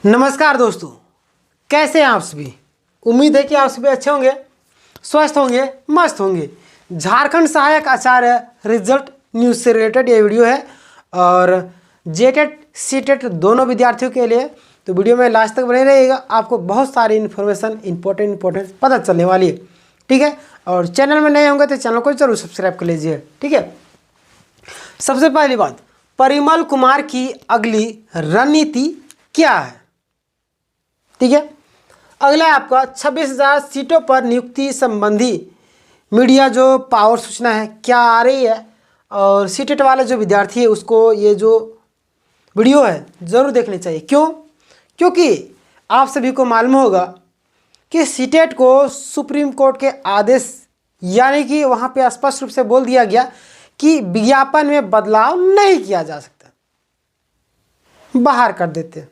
नमस्कार दोस्तों, कैसे हैं आप सभी। उम्मीद है कि आप सभी अच्छे होंगे, स्वस्थ होंगे, मस्त होंगे। झारखंड सहायक आचार्य रिजल्ट न्यूज़ से रिलेटेड ये वीडियो है और जेटेट सीटेट दोनों विद्यार्थियों के लिए। तो वीडियो में लास्ट तक बने रहिएगा, आपको बहुत सारी इन्फॉर्मेशन इंपॉर्टेंट पता चलने वाली है। ठीक है, और चैनल में नए होंगे तो चैनल को जरूर सब्सक्राइब कर लीजिए। ठीक है, सबसे पहली बात, परिमल कुमार की अगली रणनीति क्या है। ठीक है, अगला है आपका 26,000 सीटों पर नियुक्ति संबंधी मीडिया जो पावर सूचना है क्या आ रही है, और सीटेट वाले जो विद्यार्थी है उसको ये जो वीडियो है ज़रूर देखनी चाहिए। क्यों? क्योंकि आप सभी को मालूम होगा कि सीटेट को सुप्रीम कोर्ट के आदेश यानी कि वहाँ पे स्पष्ट रूप से बोल दिया गया कि विज्ञापन में बदलाव नहीं किया जा सकता, बाहर कर देते।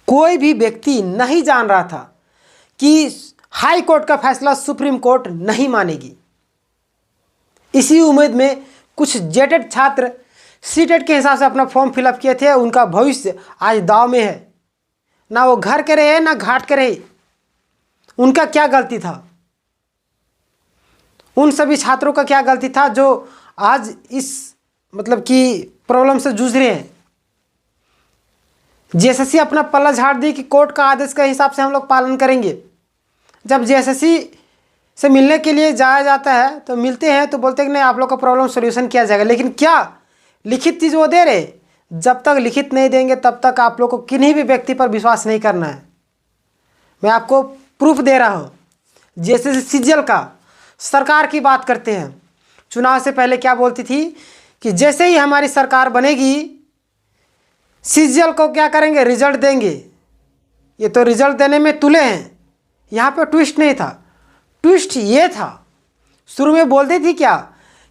कोई भी व्यक्ति नहीं जान रहा था कि हाई कोर्ट का फैसला सुप्रीम कोर्ट नहीं मानेगी। इसी उम्मीद में कुछ जेटेड छात्र सीटेट के हिसाब से अपना फॉर्म फिलअप किए थे। उनका भविष्य आज दाव में है। ना वो घर के रहे ना घाट के रहे। उनका क्या गलती था? उन सभी छात्रों का क्या गलती था जो आज इस मतलब कि प्रॉब्लम से जूझ रहे हैं। जेएसएससी अपना पल्ला झाड़ दी कि कोर्ट का आदेश के हिसाब से हम लोग पालन करेंगे। जब जेएसएससी से मिलने के लिए जाया जाता है तो मिलते हैं तो बोलते हैं कि नहीं, आप लोग का प्रॉब्लम सॉल्यूशन किया जाएगा। लेकिन क्या लिखित चीज़ वो दे रहे? जब तक लिखित नहीं देंगे तब तक आप लोग को किन्हीं भी व्यक्ति पर विश्वास नहीं करना है। मैं आपको प्रूफ दे रहा हूँ। जेएसएससी सीजीएल का सरकार की बात करते हैं। चुनाव से पहले क्या बोलती थी कि जैसे ही हमारी सरकार बनेगी सीजीएल को क्या करेंगे, रिजल्ट देंगे। ये तो रिजल्ट देने में तुले हैं। यहाँ पे ट्विस्ट नहीं था। ट्विस्ट ये था, शुरू में बोलते थी क्या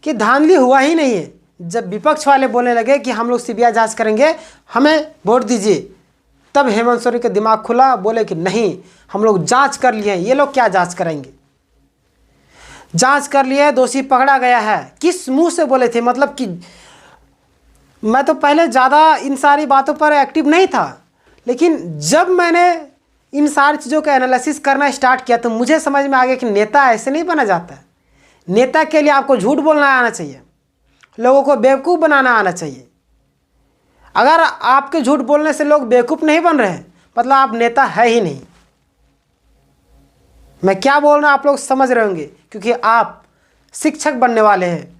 कि धांधली हुआ ही नहीं है। जब विपक्ष वाले बोलने लगे कि हम लोग सीबीआई जांच करेंगे, हमें वोट दीजिए, तब हेमंत सोरेन का दिमाग खुला। बोले कि नहीं, हम लोग जांच कर लिए हैं, ये लोग क्या जांच करेंगे। जांच कर लिए, दोषी पकड़ा गया है। किस मुंह से बोले थे? मतलब कि मैं तो पहले ज़्यादा इन सारी बातों पर एक्टिव नहीं था, लेकिन जब मैंने इन सारी चीज़ों का एनालिसिस करना स्टार्ट किया तो मुझे समझ में आ गया कि नेता ऐसे नहीं बना जाता है। नेता के लिए आपको झूठ बोलना आना चाहिए, लोगों को बेवकूफ़ बनाना आना चाहिए। अगर आपके झूठ बोलने से लोग बेवकूफ़ नहीं बन रहे हैं, मतलब आप नेता है ही नहीं। मैं क्या बोल रहा हूँ आप लोग समझ रहे होंगे, क्योंकि आप शिक्षक बनने वाले हैं।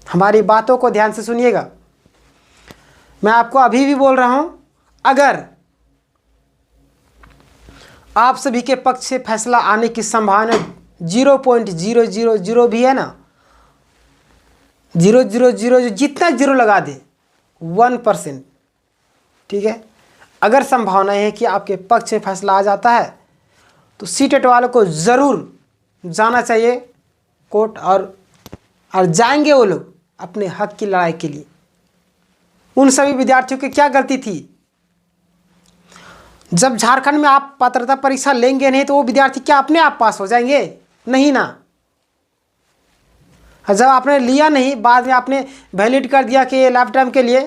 हमारी बातों को ध्यान से सुनिएगा। मैं आपको अभी भी बोल रहा हूं, अगर आप सभी के पक्ष से फैसला आने की संभावना 0.000 भी है ना, 0.000 जितना जीरो लगा दे 1%, ठीक है। अगर संभावना है कि आपके पक्ष से फैसला आ जाता है तो सीटेट वालों को ज़रूर जाना चाहिए कोर्ट, और जाएंगे वो लोग अपने हक की लड़ाई के लिए। उन सभी विद्यार्थियों की क्या गलती थी? जब झारखंड में आप पात्रता परीक्षा लेंगे नहीं तो वो विद्यार्थी क्या अपने आप पास हो जाएंगे? नहीं ना। जब आपने लिया नहीं, बाद में आपने वैलिड कर दिया कि लाइफ टाइम के लिए,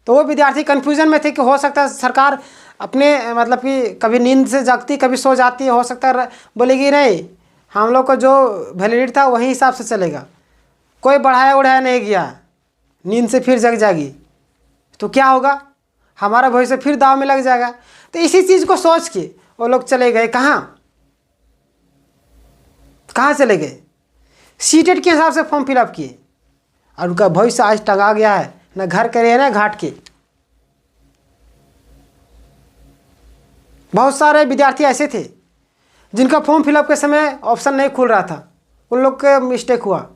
तो वो विद्यार्थी कन्फ्यूजन में थे कि हो सकता है सरकार अपने मतलब कि कभी नींद से जागती कभी सो जाती है। हो सकता है बोलेगी नहीं, हम लोग को जो वैलिडिटी था वही हिसाब से चलेगा, कोई बढ़ाया उड़ाया नहीं गया, नींद से फिर जग जाएगी तो क्या होगा, हमारा भविष्य फिर दाव में लग जाएगा। तो इसी चीज़ को सोच के वो लोग चले गए कहाँ चले गए? सीटेट के हिसाब से फॉर्म फिलअप किए और उनका भविष्य आज टंगा गया है, ना घर के रहे ना घाट के। बहुत सारे विद्यार्थी ऐसे थे जिनका फॉर्म फिलअप के समय ऑप्शन नहीं खुल रहा था, उन लोग का मिस्टेक हुआ।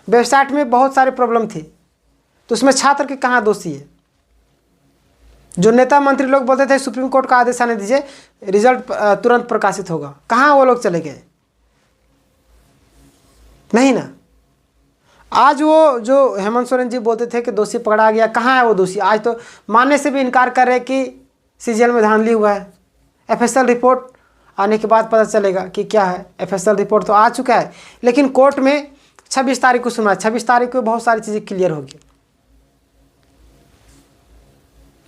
वेबसाइट में बहुत सारे प्रॉब्लम थे, तो उसमें छात्र के कहाँ दोषी है? जो नेता मंत्री लोग बोलते थे सुप्रीम कोर्ट का आदेश आने दीजिए, रिजल्ट तुरंत प्रकाशित होगा, कहाँ वो लोग चले गए? नहीं ना। आज वो जो हेमंत सोरेन जी बोलते थे कि दोषी पकड़ा गया, कहाँ है वो दोषी? आज तो मानने से भी इनकार कर रहे कि सीजीएल में धांधली हुआ है। एफएसएल रिपोर्ट आने के बाद पता चलेगा कि क्या है। एफएसएल रिपोर्ट तो आ चुका है, लेकिन कोर्ट में 26 तारीख को सुना। 26 तारीख को बहुत सारी चीज़ें क्लियर होगी।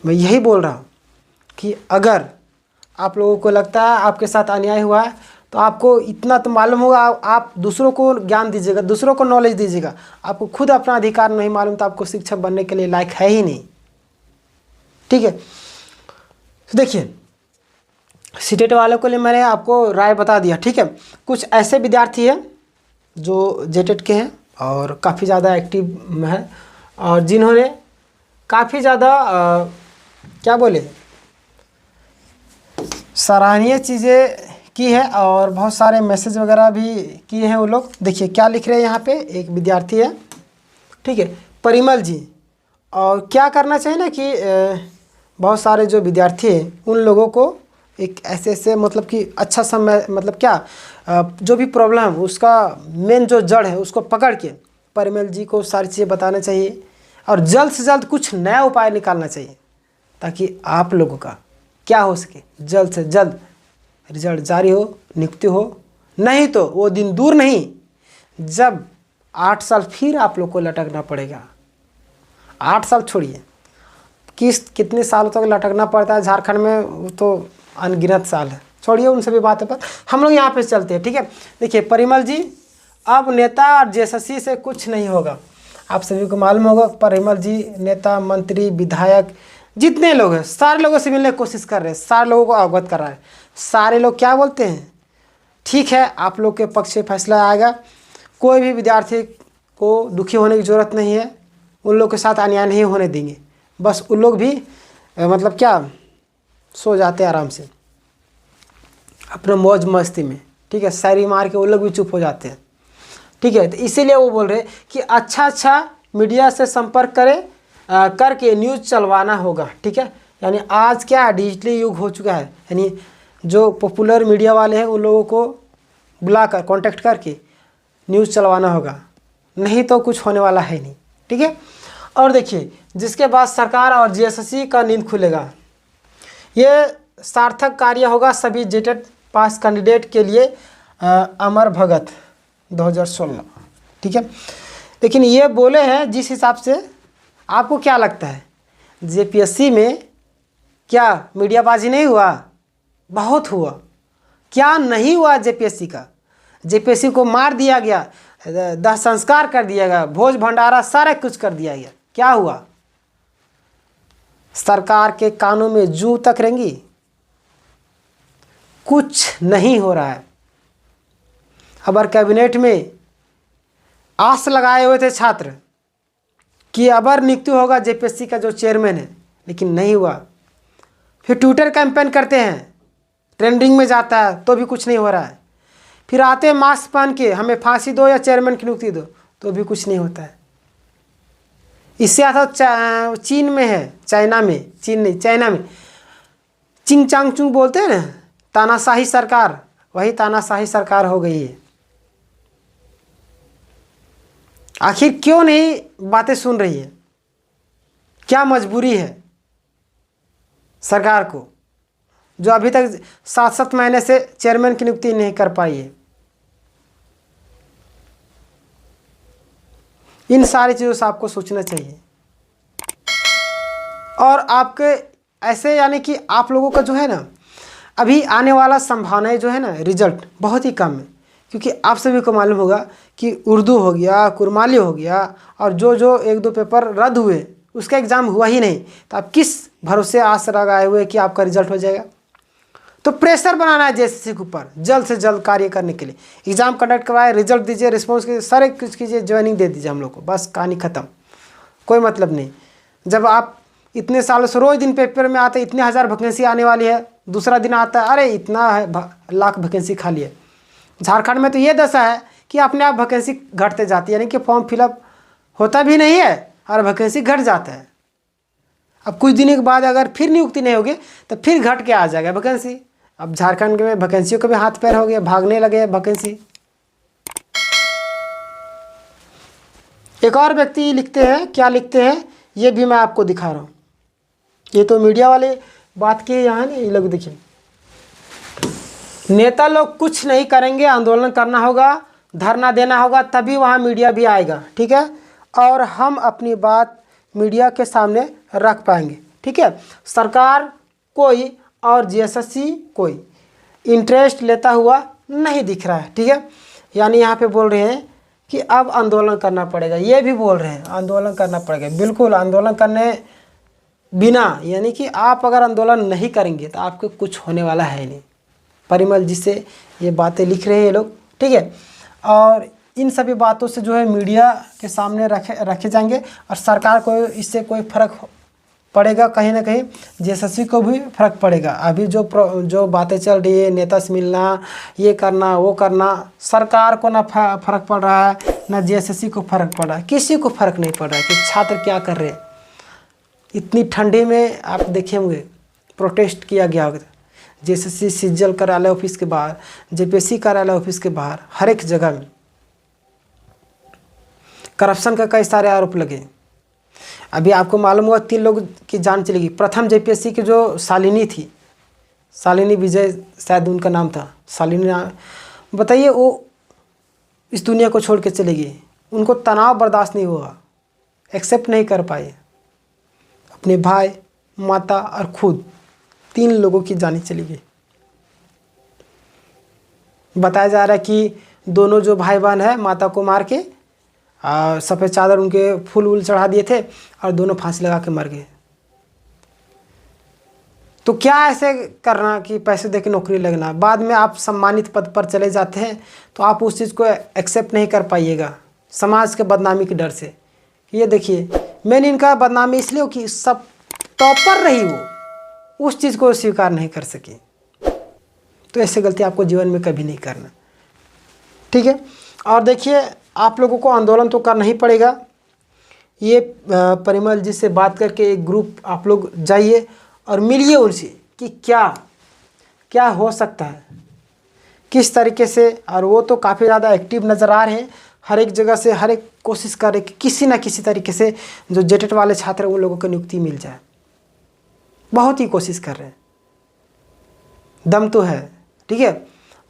मैं यही बोल रहा हूँ कि अगर आप लोगों को लगता है आपके साथ अन्याय हुआ है तो आपको इतना तो मालूम होगा, आप दूसरों को ज्ञान दीजिएगा, दूसरों को नॉलेज दीजिएगा। आपको खुद अपना अधिकार नहीं मालूम तो आपको शिक्षक बनने के लिए लायक है ही नहीं। ठीक है, तो देखिए सीटेट वालों के लिए मैंने आपको राय बता दिया। ठीक है, कुछ ऐसे विद्यार्थी हैं जो जेटेट के हैं और काफ़ी ज़्यादा एक्टिव है और जिन्होंने काफ़ी ज़्यादा क्या बोले सराहनीय चीज़ें की है और बहुत सारे मैसेज वगैरह भी किए हैं वो लोग। देखिए क्या लिख रहे हैं यहाँ पे, एक विद्यार्थी है, ठीक है, परिमल जी। और क्या करना चाहिए ना कि बहुत सारे जो विद्यार्थी हैं उन लोगों को एक ऐसे मतलब कि अच्छा समय मतलब क्या जो भी प्रॉब्लम है उसका मेन जो जड़ है उसको पकड़ के परिमल जी को सारी चीज़ें बताना चाहिए और जल्द से जल्द कुछ नया उपाय निकालना चाहिए ताकि आप लोगों का क्या हो सके, जल्द से जल्द रिजल्ट जारी हो, नियुक्ति हो। नहीं तो वो दिन दूर नहीं जब 8 साल फिर आप लोग को लटकना पड़ेगा। 8 साल छोड़िए, कितने सालों तक लटकना पड़ता है झारखंड में, वो तो अनगिनत साल है। छोड़िए उन सभी बातों पर, हम लोग यहाँ पे चलते हैं। ठीक है, देखिए परिमल जी, अब नेता और जेएसएससी से कुछ नहीं होगा। आप सभी को मालूम होगा परिमल जी नेता, मंत्री, विधायक जितने लोग हैं सारे लोगों से मिलने की कोशिश कर रहे हैं, सारे लोगों को अवगत कर रहा है। सारे लोग क्या बोलते हैं, ठीक है आप लोग के पक्ष से फैसला आएगा, कोई भी विद्यार्थी को दुखी होने की ज़रूरत नहीं है, उन लोग के साथ अन्याय नहीं होने देंगे। बस उन लोग भी मतलब क्या सो जाते हैं आराम से अपने मौज मस्ती में। ठीक है, शायरी मार के वो लोग भी चुप हो जाते हैं। ठीक है, तो इसीलिए वो बोल रहे कि अच्छा मीडिया से संपर्क करें करके न्यूज़ चलवाना होगा। ठीक है, यानी आज क्या डिजिटली युग हो चुका है, यानी जो पॉपुलर मीडिया वाले हैं उन लोगों को बुलाकर कांटेक्ट करके न्यूज़ चलवाना होगा, नहीं तो कुछ होने वाला है नहीं। ठीक है, और देखिए जिसके बाद सरकार और जेएसएससी का नींद खुलेगा, ये सार्थक कार्य होगा सभी जेटेट पास कैंडिडेट के लिए। अमर भगत 2016। ठीक है, लेकिन ये बोले हैं जिस हिसाब से आपको क्या लगता है जेपीएससी में क्या मीडियाबाजी नहीं हुआ? बहुत हुआ। क्या नहीं हुआ जेपीएससी का? जेपीएससी को मार दिया गया, दाह संस्कार कर दिया गया, भोज भंडारा सारा कुछ कर दिया गया। क्या हुआ? सरकार के कानों में जू तक रहेंगी, कुछ नहीं हो रहा है। अबर कैबिनेट में आस लगाए हुए थे छात्र कि अबर नियुक्ति होगा जेपीएससी का जो चेयरमैन है, लेकिन नहीं हुआ। फिर ट्विटर कैंपेन करते हैं, ट्रेंडिंग में जाता है तो भी कुछ नहीं हो रहा है। फिर आते हैं मास्क पहन के हमें फांसी दो या चेयरमैन की नियुक्ति दो, तो भी कुछ नहीं होता है। इससे आता चीन में है, चाइना में, चीन नहीं चाइना में चिंग चांग चुंग बोलते हैं ना, तानाशाही सरकार, वही तानाशाही सरकार हो गई है। आखिर क्यों नहीं बातें सुन रही है? क्या मजबूरी है सरकार को जो अभी तक 7-7 महीने से चेयरमैन की नियुक्ति नहीं कर पाई है? इन सारी चीज़ों से आपको सोचना चाहिए। और आपके ऐसे यानी कि आप लोगों का जो है ना अभी आने वाला संभावनाएं जो है ना रिजल्ट बहुत ही कम है, क्योंकि आप सभी को मालूम होगा कि उर्दू हो गया, कुरमाली हो गया और जो 1-2 पेपर रद्द हुए उसका एग्ज़ाम हुआ ही नहीं, तो आप किस भरोसे आस लगाए हुए कि आपका रिजल्ट हो जाएगा? तो प्रेशर बनाना है जेएसएससी के ऊपर जल्द से जल्द कार्य करने के लिए। एग्ज़ाम कंडक्ट करवाए, रिजल्ट दीजिए, रिस्पॉन्स कीजिए, सारे कुछ कीजिए, ज्वाइनिंग दे दीजिए हम लोग को, बस कहानी ख़त्म। कोई मतलब नहीं। जब आप इतने सालों से रोज़ दिन पेपर में आते इतने हज़ार वैकेंसी आने वाली है, दूसरा दिन आता है अरे इतना है लाख वैकेंसी खाली है। झारखंड में तो ये दशा है कि अपने आप वैकेंसी घटते जाती है, यानी कि फॉर्म फिलअप होता भी नहीं है और वैकेंसी घट जाता है। अब कुछ दिनों के बाद अगर फिर नियुक्ति नहीं होगी तो फिर घट के आ जाएगा वैकेंसी। अब झारखंड में वैकेंसियों के भी हाथ पैर हो गए, भागने लगे वैकेंसी। एक और व्यक्ति लिखते हैं, क्या लिखते हैं ये भी मैं आपको दिखा रहा हूँ। ये तो मीडिया वाले बात की यहाँ नहीं, ये लोग देखिए, नेता लोग कुछ नहीं करेंगे, आंदोलन करना होगा, धरना देना होगा, तभी वहाँ मीडिया भी आएगा। ठीक है, और हम अपनी बात मीडिया के सामने रख पाएंगे। ठीक है। सरकार कोई और जीएसएससी कोई इंटरेस्ट लेता हुआ नहीं दिख रहा है, ठीक है। यानी यहाँ पे बोल रहे हैं कि अब आंदोलन करना पड़ेगा, ये भी बोल रहे हैं आंदोलन करना पड़ेगा। बिल्कुल आंदोलन करने बिना, यानी कि आप अगर आंदोलन नहीं करेंगे तो आपको कुछ होने वाला है नहीं। परिमल जी से ये बातें लिख रहे हैं ये लोग, ठीक है। और इन सभी बातों से जो है मीडिया के सामने रखे जाएंगे और सरकार को इससे कोई फ़र्क पड़ेगा, कहीं ना कहीं जीएसएससी को भी फर्क पड़ेगा। अभी जो बातें चल रही है, नेता से मिलना, ये करना वो करना, सरकार को ना फर्क पड़ रहा है, ना जीएसएससी को फर्क पड़ रहा है, किसी को फर्क नहीं पड़ रहा है कि छात्र क्या कर रहे हैं। इतनी ठंडी में आप देखे होंगे प्रोटेस्ट किया गया होगा, जीएसएससी सिज्जल कार्यालय ऑफिस के बाहर, जेपीएससी कार्यालय ऑफिस के बाहर, हर एक जगह में करप्शन का कई सारे आरोप लगे। अभी आपको मालूम हुआ 3 लोग की जान चली गई। प्रथम जेपीएससी की जो शालिनी थी, शालिनी विजय शायद उनका नाम था, शालिनी, बताइए वो इस दुनिया को छोड़ के चली गई। उनको तनाव बर्दाश्त नहीं हुआ, एक्सेप्ट नहीं कर पाए। अपने भाई, माता और खुद 3 लोगों की जान चली गई। बताया जा रहा है कि दोनों जो भाई बहन है, माता को मार के सफ़ेद चादर उनके फूल वूल चढ़ा दिए थे और दोनों फांसी लगा के मर गए। तो क्या ऐसे करना कि पैसे देके नौकरी लगना, बाद में आप सम्मानित पद पर चले जाते हैं तो आप उस चीज़ को एक्सेप्ट नहीं कर पाइएगा समाज के बदनामी के डर से। ये देखिए, मैंने इनका बदनामी इसलिए हो कि सब टॉपर रही, वो उस चीज़ को स्वीकार नहीं कर सकी। तो ऐसे गलती आपको जीवन में कभी नहीं करना, ठीक है। और देखिए, आप लोगों को आंदोलन तो करना ही पड़ेगा। ये परिमल जी से बात करके एक ग्रुप आप लोग जाइए और मिलिए उनसे कि क्या क्या हो सकता है, किस तरीके से। और वो तो काफ़ी ज़्यादा एक्टिव नज़र आ रहे हैं, हर एक जगह से हर एक कोशिश कर रहे कि किसी ना किसी तरीके से जो जेटेट वाले छात्र हैं उन लोगों को नियुक्ति मिल जाए। बहुत ही कोशिश कर रहे हैं, दम तो है, ठीक है।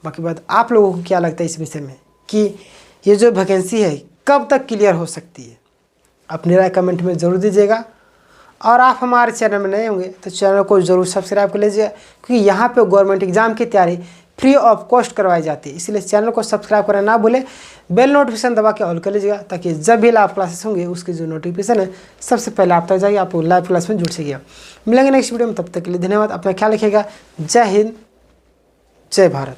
बाकी बात आप लोगों को क्या लगता है इस विषय में कि ये जो वैकेंसी है कब तक क्लियर हो सकती है? अपनी राय कमेंट में ज़रूर दीजिएगा। और आप हमारे चैनल में नए होंगे तो चैनल को ज़रूर सब्सक्राइब कर लीजिएगा, क्योंकि यहाँ पे गवर्नमेंट एग्जाम की तैयारी फ्री ऑफ कॉस्ट करवाई जाती है। इसलिए चैनल को सब्सक्राइब करना ना भूलें, बेल नोटिफिकेशन दबा के ऑल कर लीजिएगा, ताकि जब भी लाइव क्लासेस होंगे उसकी जो नोटिफिकेशन है सबसे पहले आप तक जाएगी, आप लाइव क्लास में जुड़ सकेगा। मिलेंगे नेक्स्ट वीडियो में, तब तक के लिए धन्यवाद, अपना ख्याल रखिएगा। जय हिंद, जय भारत।